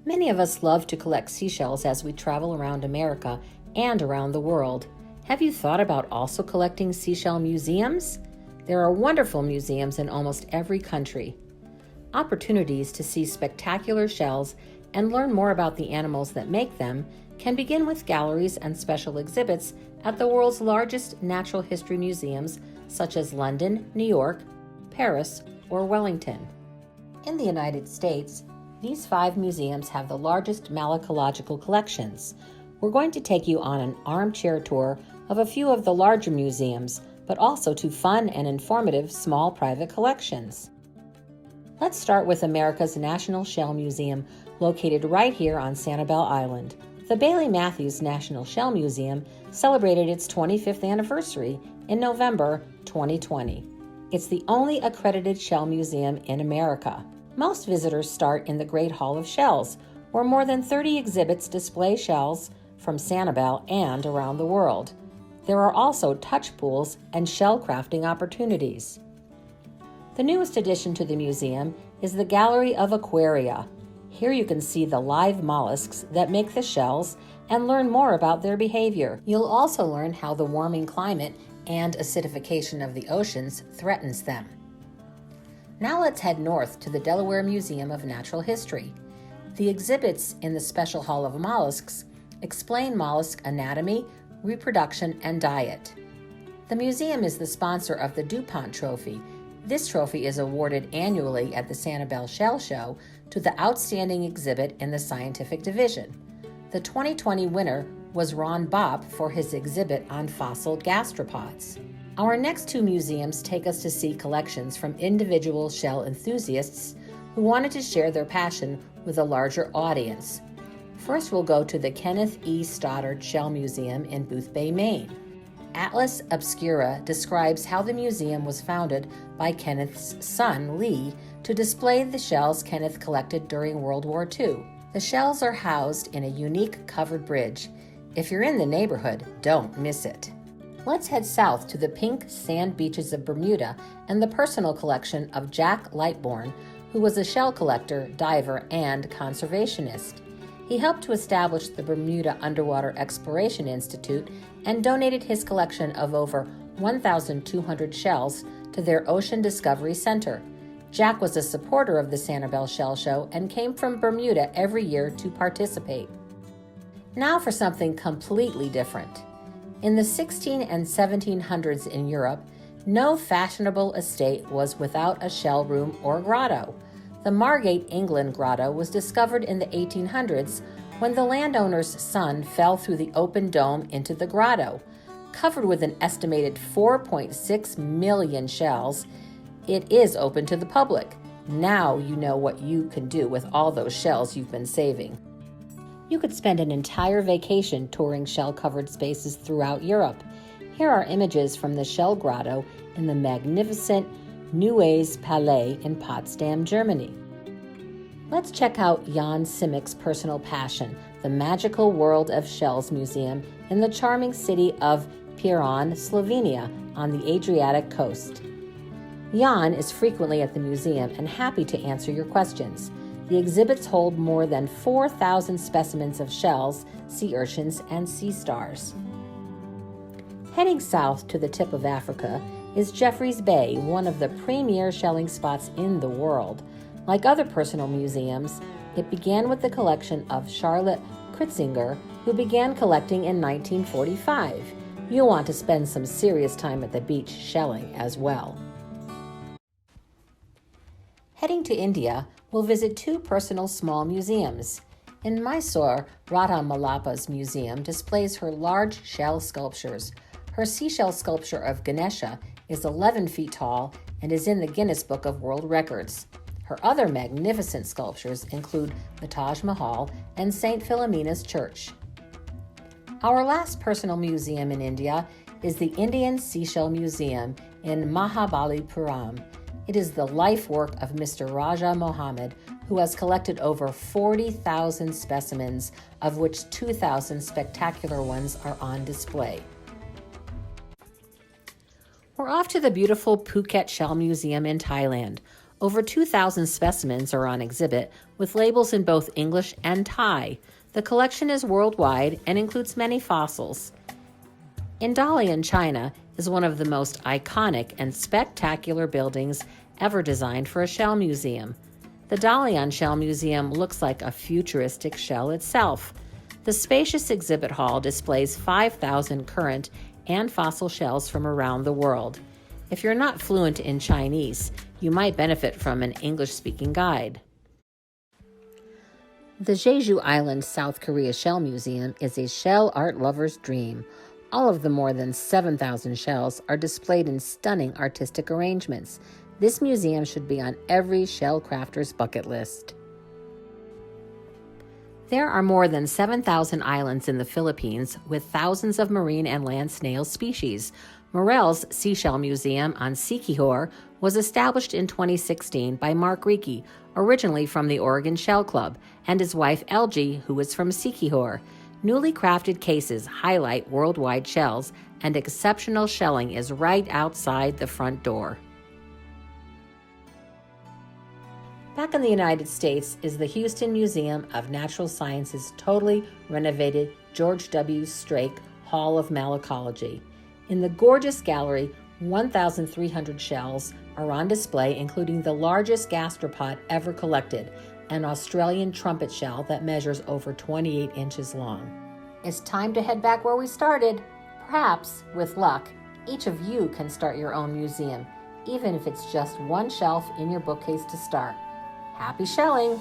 Many of us love to collect seashells as we travel around America and around the world. Have you thought about also collecting seashell museums? There are wonderful museums in almost every country. Opportunities to see spectacular shells and learn more about the animals that make them can begin with galleries and special exhibits at the world's largest natural history museums, such as London, New York, Paris, or Wellington. In the United States, these 5 museums have the largest malacological collections. We're going to take you on an armchair tour of a few of the larger museums, but also to fun and informative small private collections. Let's start with America's National Shell Museum, located right here on Sanibel Island. The Bailey Matthews National Shell Museum celebrated its 25th anniversary in November 2020. It's the only accredited shell museum in America. Most visitors start in the Great Hall of Shells, where more than 30 exhibits display shells from Sanibel and around the world. There are also touch pools and shell crafting opportunities. The newest addition to the museum is the Gallery of Aquaria. Here you can see the live mollusks that make the shells and learn more about their behavior. You'll also learn how the warming climate and acidification of the oceans threatens them. Now let's head north to the Delaware Museum of Natural History. The exhibits in the Special Hall of Mollusks explain mollusk anatomy, reproduction, and diet. The museum is the sponsor of the DuPont Trophy. This trophy is awarded annually at the Sanibel Shell Show to the outstanding exhibit in the scientific division. The 2020 winner was Ron Bopp for his exhibit on fossil gastropods. Our next 2 museums take us to see collections from individual shell enthusiasts who wanted to share their passion with a larger audience. First, we'll go to the Kenneth E. Stoddard Shell Museum in Boothbay, Maine. Atlas Obscura describes how the museum was founded by Kenneth's son, Lee, to display the shells Kenneth collected during World War II. The shells are housed in a unique covered bridge. If you're in the neighborhood, don't miss it. Let's head south to the pink sand beaches of Bermuda and the personal collection of Jack Lightbourne, who was a shell collector, diver, and conservationist. He helped to establish the Bermuda Underwater Exploration Institute and donated his collection of over 1,200 shells to their Ocean Discovery Center. Jack was a supporter of the Sanibel Shell Show and came from Bermuda every year to participate. Now for something completely different. In the 1600s and 1700s in Europe, no fashionable estate was without a shell room or grotto. The Margate, England grotto was discovered in the 1800s when the landowner's son fell through the open dome into the grotto. Covered with an estimated 4.6 million shells, it is open to the public. Now you know what you can do with all those shells you've been saving. You could spend an entire vacation touring shell-covered spaces throughout Europe. Here are images from the Shell Grotto in the magnificent Neues Palais in Potsdam, Germany. Let's check out Jan Simic's personal passion, the Magical World of Shells Museum in the charming city of Piran, Slovenia, on the Adriatic coast. Jan is frequently at the museum and happy to answer your questions. The exhibits hold more than 4,000 specimens of shells, sea urchins, and sea stars. Heading south to the tip of Africa is Jeffreys Bay, one of the premier shelling spots in the world. Like other personal museums, it began with the collection of Charlotte Kritzinger, who began collecting in 1945. You'll want to spend some serious time at the beach shelling as well. Heading to India, we'll visit 2 personal small museums. In Mysore, Radha Malapa's museum displays her large shell sculptures. Her seashell sculpture of Ganesha is 11 feet tall and is in the Guinness Book of World Records. Her other magnificent sculptures include the Taj Mahal and St. Philomena's Church. Our last personal museum in India is the Indian Seashell Museum in Mahabalipuram. It is the life work of Mr. Raja Mohammed, who has collected over 40,000 specimens, of which 2,000 spectacular ones are on display. We're off to the beautiful Phuket Shell Museum in Thailand. Over 2,000 specimens are on exhibit, with labels in both English and Thai. The collection is worldwide and includes many fossils. In Dalian, China, is one of the most iconic and spectacular buildings ever designed for a shell museum. The Dalian Shell Museum looks like a futuristic shell itself. The spacious exhibit hall displays 5,000 current and fossil shells from around the world. If you're not fluent in Chinese, you might benefit from an English-speaking guide. The Jeju Island, South Korea Shell Museum is a shell art lover's dream. All of the more than 7,000 shells are displayed in stunning artistic arrangements. This museum should be on every shell crafter's bucket list. There are more than 7,000 islands in the Philippines with thousands of marine and land snail species. Morell's Seashell Museum on Siquijor was established in 2016 by Mark Reiki, originally from the Oregon Shell Club, and his wife Elgie, who is from Siquijor. Newly crafted cases highlight worldwide shells, and exceptional shelling is right outside the front door. Back in the United States is the Houston Museum of Natural Sciences' totally renovated George W. Strake Hall of Malacology. In the gorgeous gallery, 1,300 shells are on display, including the largest gastropod ever collected, an Australian trumpet shell that measures over 28 inches long. It's time to head back where we started. Perhaps, with luck, each of you can start your own museum, even if it's just one shelf in your bookcase to start. Happy shelling!